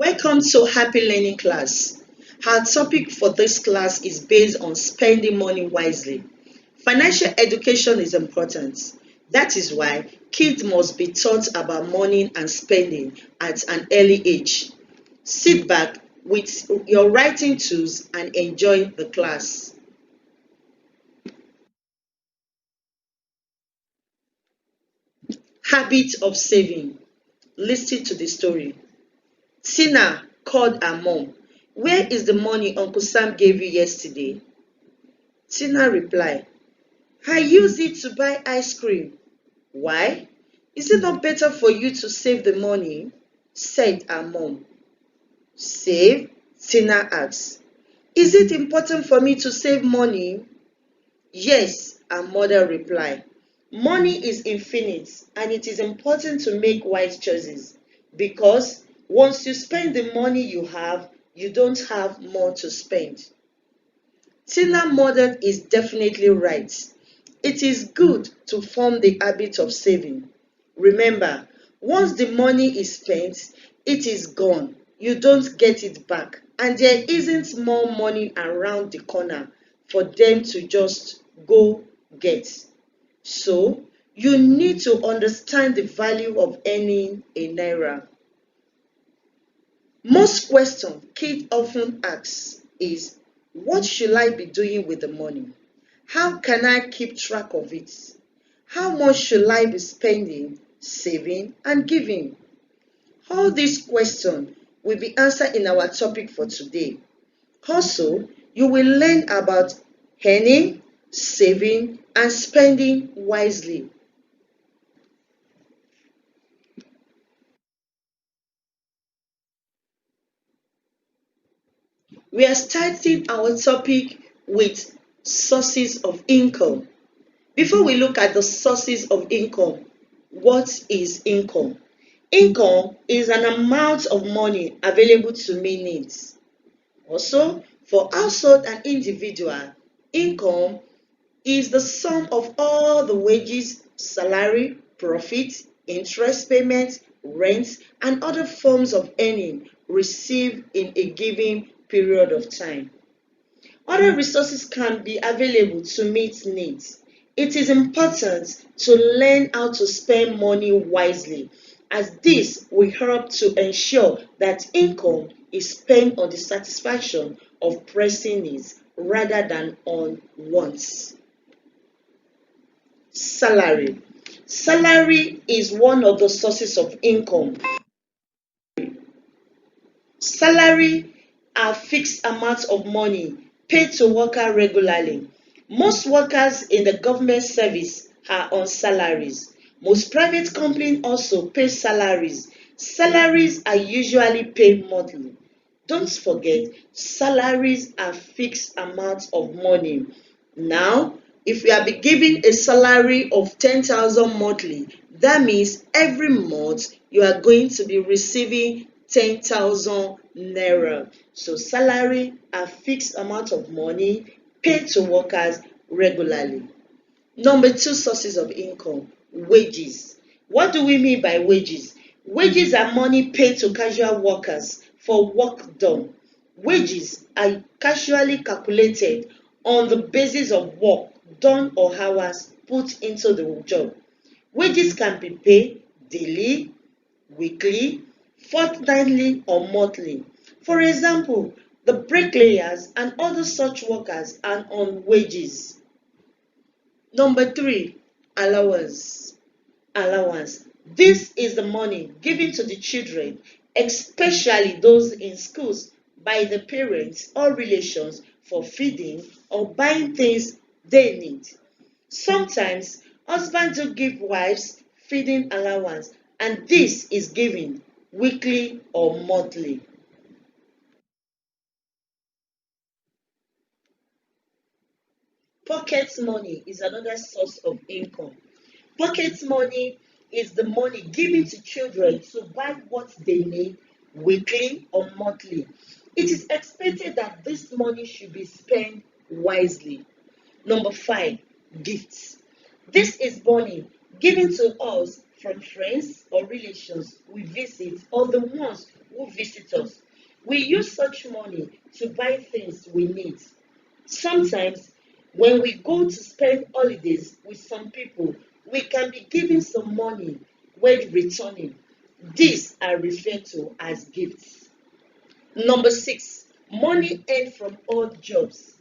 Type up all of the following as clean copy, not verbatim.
Welcome to Happy Learning class. Our topic for this class is based on spending money wisely. Financial education is important. That is why kids must be taught about money and spending at an early age. Sit back with your writing tools and enjoy the class. Habit of saving. Listen to the story. Tina called her mom. Where is the money Uncle Sam gave you yesterday? Tina replied, I use it to buy ice cream. Why? Is it not better for you to save the money? Said her mom. Save? Tina asked. Is it important for me to save money? Yes, her mother replied. Money is infinite and it is important to make wise choices because once you spend the money you have, you don't have more to spend. Tina's mother is definitely right. It is good to form the habit of saving. Remember, once the money is spent, it is gone. You don't get it back, and there isn't more money around the corner for them to just go get. So, you need to understand the value of earning a naira. Most questions kids often ask is, what should I be doing with the money? How can I keep track of it? How much should I be spending, saving, and giving? All these questions will be answered in our topic for today. Also, you will learn about earning, saving, and spending wisely. We are starting our topic with sources of income. Before we look at the sources of income, what is income? Income is an amount of money available to meet needs. Also, for household and individual, income is the sum of all the wages, salary, profit, interest payments, rent, and other forms of earning received in a given period of time. Other resources can be available to meet needs. It is important to learn how to spend money wisely, as this will help to ensure that income is spent on the satisfaction of pressing needs rather than on wants. Salary. Salary is one of the sources of income. Salary are fixed amounts of money paid to workers regularly. Most workers in the government service are on salaries. Most private companies also pay salaries. Salaries are usually paid monthly. Don't forget, salaries are fixed amounts of money. Now, if you are be given a salary of 10,000 monthly, that means every month you are going to be receiving 10,000 naira. So salary are fixed amount of money paid to workers regularly. Number two sources of income, wages. What do we mean by wages? Wages are money paid to casual workers for work done. Wages are casually calculated on the basis of work done or hours put into the job. Wages can be paid daily, weekly, fortnightly, or monthly. For example, the bricklayers and other such workers are on wages. Number three, allowance. Allowance. This is the money given to the children, especially those in schools, by the parents or relations for feeding or buying things they need. Sometimes husbands do give wives feeding allowance, and this is given weekly or monthly. Pocket money is another source of income. Pocket money is the money given to children to buy what they need weekly or monthly. It is expected that this money should be spent wisely. Number five, gifts. This is money given to us from friends or relations we visit or the ones who visit us. We use such money to buy things we need. Sometimes, when we go to spend holidays with some people, we can be given some money when returning. These are referred to as gifts. Number six, money earned from odd jobs.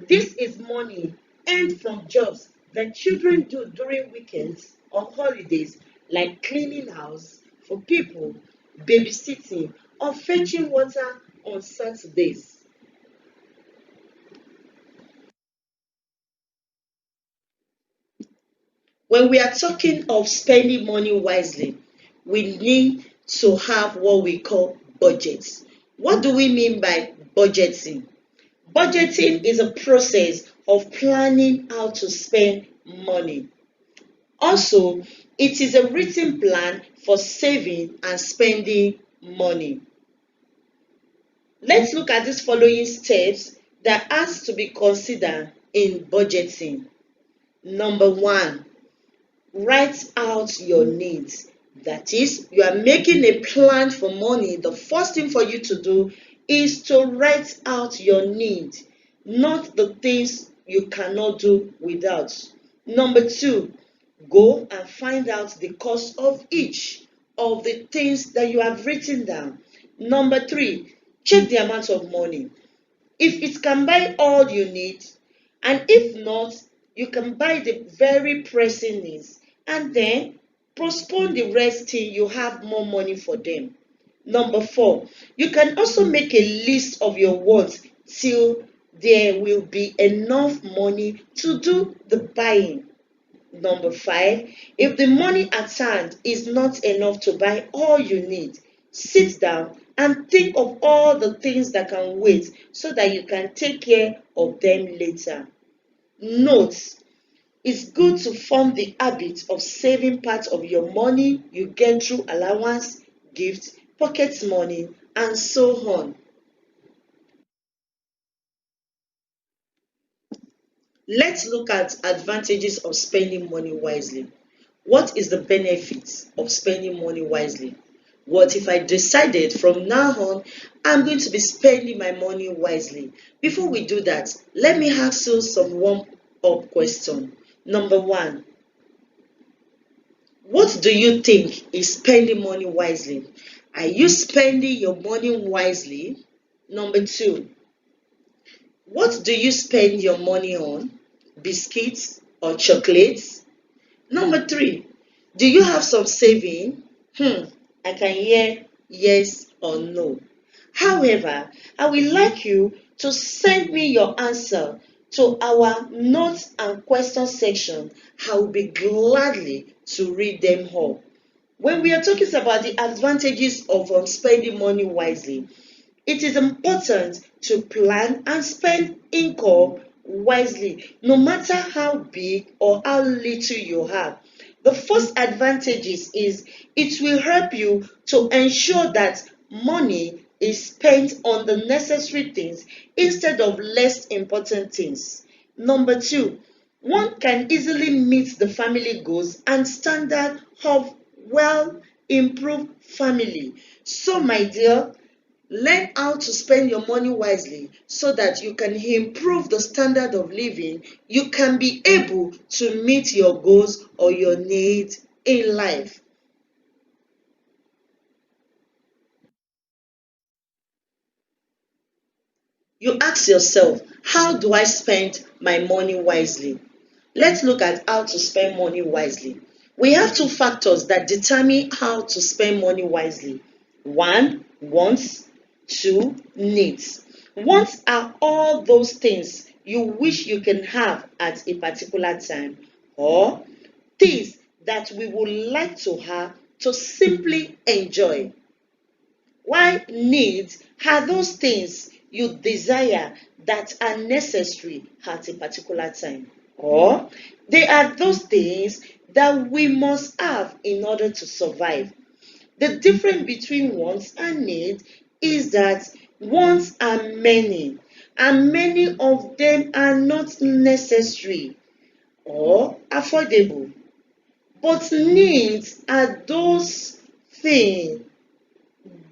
This is money earned from jobs that children do during weekends or holidays, like cleaning house for people, babysitting, or fetching water on Saturdays. When we are talking of spending money wisely, we need to have what we call budgets. What do we mean by budgeting? Budgeting is a process of planning how to spend money. Also, it is a written plan for saving and spending money. Let's look at these following steps that has to be considered in budgeting. Number one, write out your needs. That is, you are making a plan for money. The first thing for you to do is to write out your need, not the things you cannot do without. Number two, go and find out the cost of each of the things that you have written down. Number three, check the amount of money. If it can buy all you need, and if not, you can buy the very pressing needs and then postpone the rest till you have more money for them. Number four, you can also make a list of your wants till there will be enough money to do the buying. Number five, if the money at hand is not enough to buy all you need, sit down and think of all the things that can wait so that you can take care of them later. Note, it's good to form the habit of saving part of your money you get through allowance, gift, pocket money, and so on. Let's look at advantages of spending money wisely. What is the benefit of spending money wisely? What if I decided from now on I'm going to be spending my money wisely? Before we do that, let me ask you some warm-up question. Number one, what do you think is spending money wisely? Are you spending your money wisely? Number two, what do you spend your money on? Biscuits or chocolates? Number three, do you have some saving? I can hear yes or no. However, I would like you to send me your answer to our notes and question section. I will be gladly to read them all. When we are talking about the advantages of spending money wisely, it is important to plan and spend income wisely, no matter how big or how little you have. The first advantage is it will help you to ensure that money is spent on the necessary things instead of less important things. Number two, one can easily meet the family goals and standard of well improved family. So, my dear, learn how to spend your money wisely so that you can improve the standard of living. You can be able to meet your goals or your needs in life. You ask yourself, how do I spend my money wisely? Let's look at how to spend money wisely. We have two factors that determine how to spend money wisely. One, wants. Two, needs. Wants are all those things you wish you can have at a particular time, or things that we would like to have to simply enjoy. While needs are those things you desire that are necessary at a particular time, or they are those things that we must have in order to survive. The difference between wants and needs is that wants are many, and many of them are not necessary or affordable. But needs are those things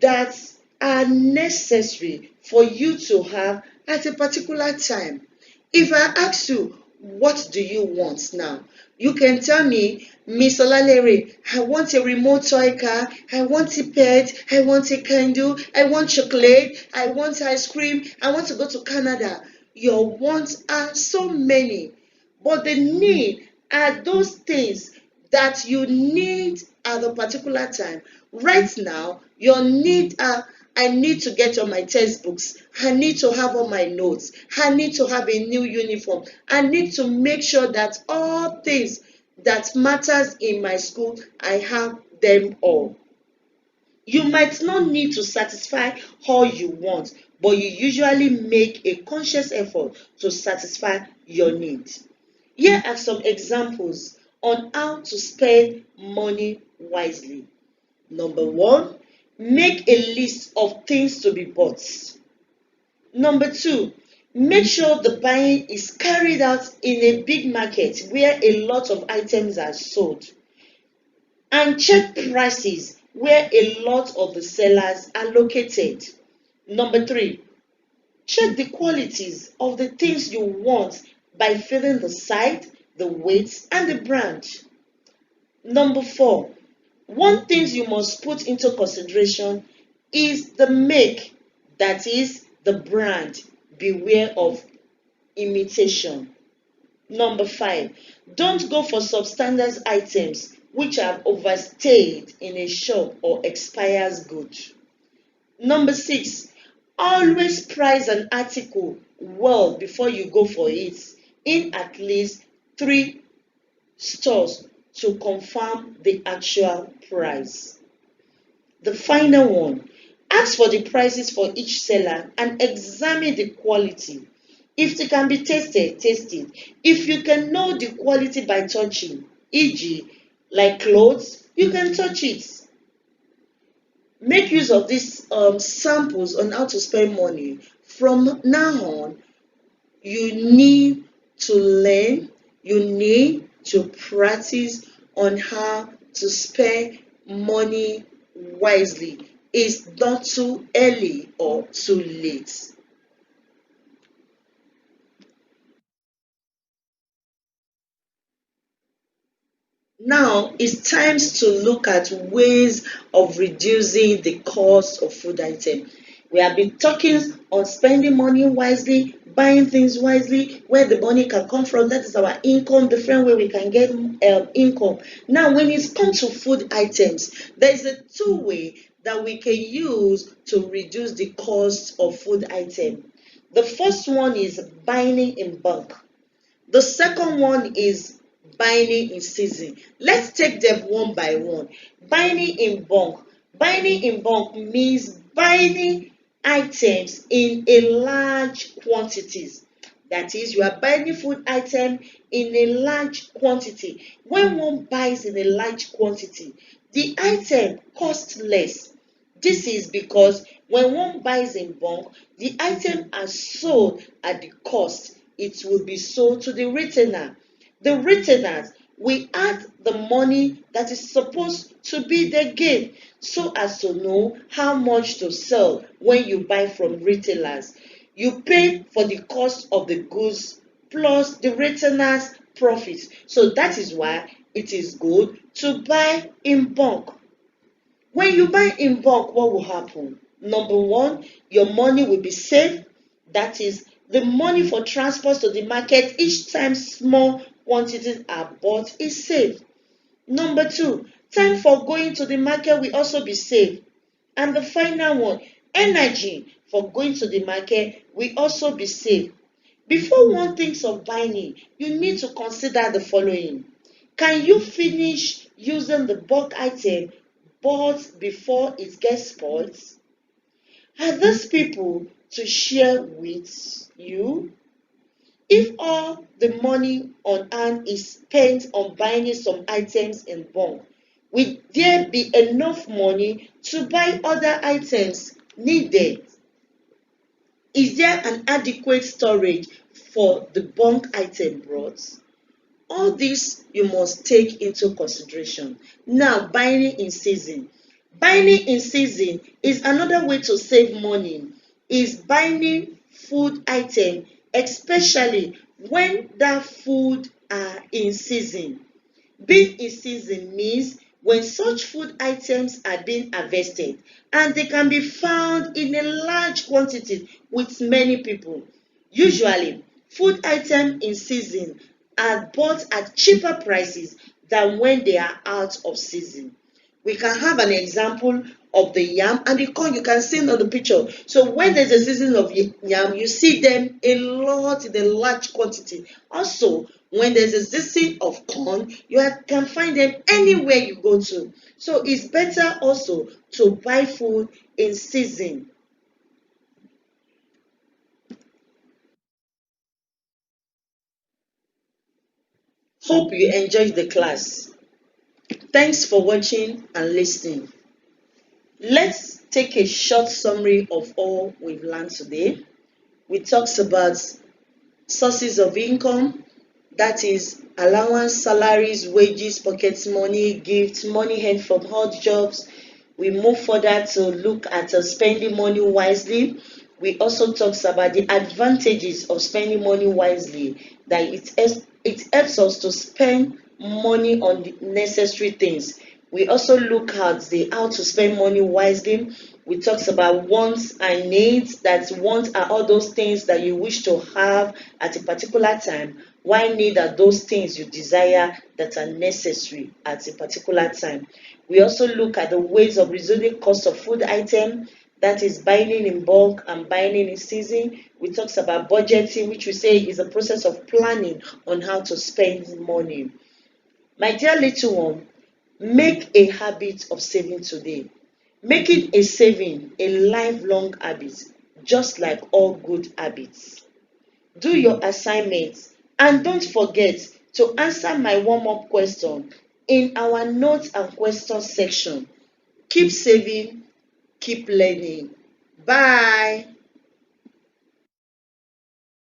that are necessary for you to have at a particular time. If I ask you, what do you want now? You can tell me, Miss Olalere, I want a remote toy car, I want a pet, I want a candle, I want chocolate, I want ice cream, I want to go to Canada. Your wants are so many, but the need are those things that you need at a particular time. Right now, your need are, I need to get on my textbooks. I need to have all my notes. I need to have a new uniform. I need to make sure that all things that matters in my school, I have them all. You might not need to satisfy all you want, but you usually make a conscious effort to satisfy your needs. Here are some examples on how to spend money wisely. Number one, make a list of things to be bought. Number two, make sure the buying is carried out in a big market where a lot of items are sold. And check prices where a lot of the sellers are located. Number three, check the qualities of the things you want by feeling the size, the weight, and the brand. Number four, one thing you must put into consideration is the make, that is the brand. Beware of imitation. Number five, don't go for substandard items which have overstayed in a shop or expires good. Number six, always price an article well before you go for it in at least three stores to confirm the actual price. The final one, ask for the prices for each seller and examine the quality. If it can be tasted, taste it. If you can know the quality by touching, e.g., like clothes, you can touch it. Make use of these samples on how to spend money. From now on, you need to learn, you need to practice on how to spend money wisely. It's not too early or too late. Now it's time to look at ways of reducing the cost of food items. We have been talking on spending money wisely, buying things wisely, where the money can come from. That is our income, different way we can get income. Now, when it comes to food items, there is a two-way that we can use to reduce the cost of food items. The first one is buying in bulk. The second one is buying in season. Let's take them one by one. Buying in bulk. Buying in bulk means buying items in a large quantities. That is, you are buying food item in a large quantity. When one buys in a large quantity, the item costs less. This is because when one buys in bulk, the item are sold at the cost it will be sold to the retailer. The retailers will add the money that is supposed to be their gain so as to know how much to sell when you buy from retailers. You pay for the cost of the goods plus the retailer's profit. So that is why it is good to buy in bulk. When you buy in bulk, what will happen? Number one, your money will be saved. That is, the money for transport to the market each time small quantities are bought is saved. Number two, time for going to the market will also be saved. And the final one, energy for going to the market will also be saved. Before one thinks of buying it, you need to consider the following. Can you finish using the bulk item bought before it gets spoiled? Are these people to share with you? If all the money on hand is spent on buying some items in bulk, will there be enough money to buy other items needed? Is there an adequate storage for the bulk item brought? All this you must take into consideration. Now, buying in season. Buying in season is another way to save money. Is buying food item, especially when that food are in season. Being in season means when such food items are being harvested and they can be found in a large quantity with many people. Usually, food items in season are bought at cheaper prices than when they are out of season. We can have an example of the yam and the corn. You can see it on the picture. So when there's a season of yam, you see them a lot in a large quantity. Also, when there's a season of corn, can find them anywhere you go to. So it's better also to buy food in season. Hope you enjoyed the class. Thanks for watching and listening. Let's take a short summary of all we've learned today. We talked about sources of income, that is allowance, salaries, wages, pocket money, gifts, money earned from odd jobs. We move further to look at spending money wisely. We also talks about the advantages of spending money wisely, that it helps us to spend money on the necessary things. We also look at the how to spend money wisely. We talked about wants and needs. That wants are all those things that you wish to have at a particular time, while need are those things you desire that are necessary at a particular time. We also look at the ways of reducing cost of food item, that is buying in bulk and buying in season. We talked about budgeting, which we say is a process of planning on how to spend money. My dear little one, make a habit of saving today. Making a saving a lifelong habit, just like all good habits. Do your assignments and don't forget to answer my warm-up question in our notes and questions section. Keep saving, keep learning. Bye.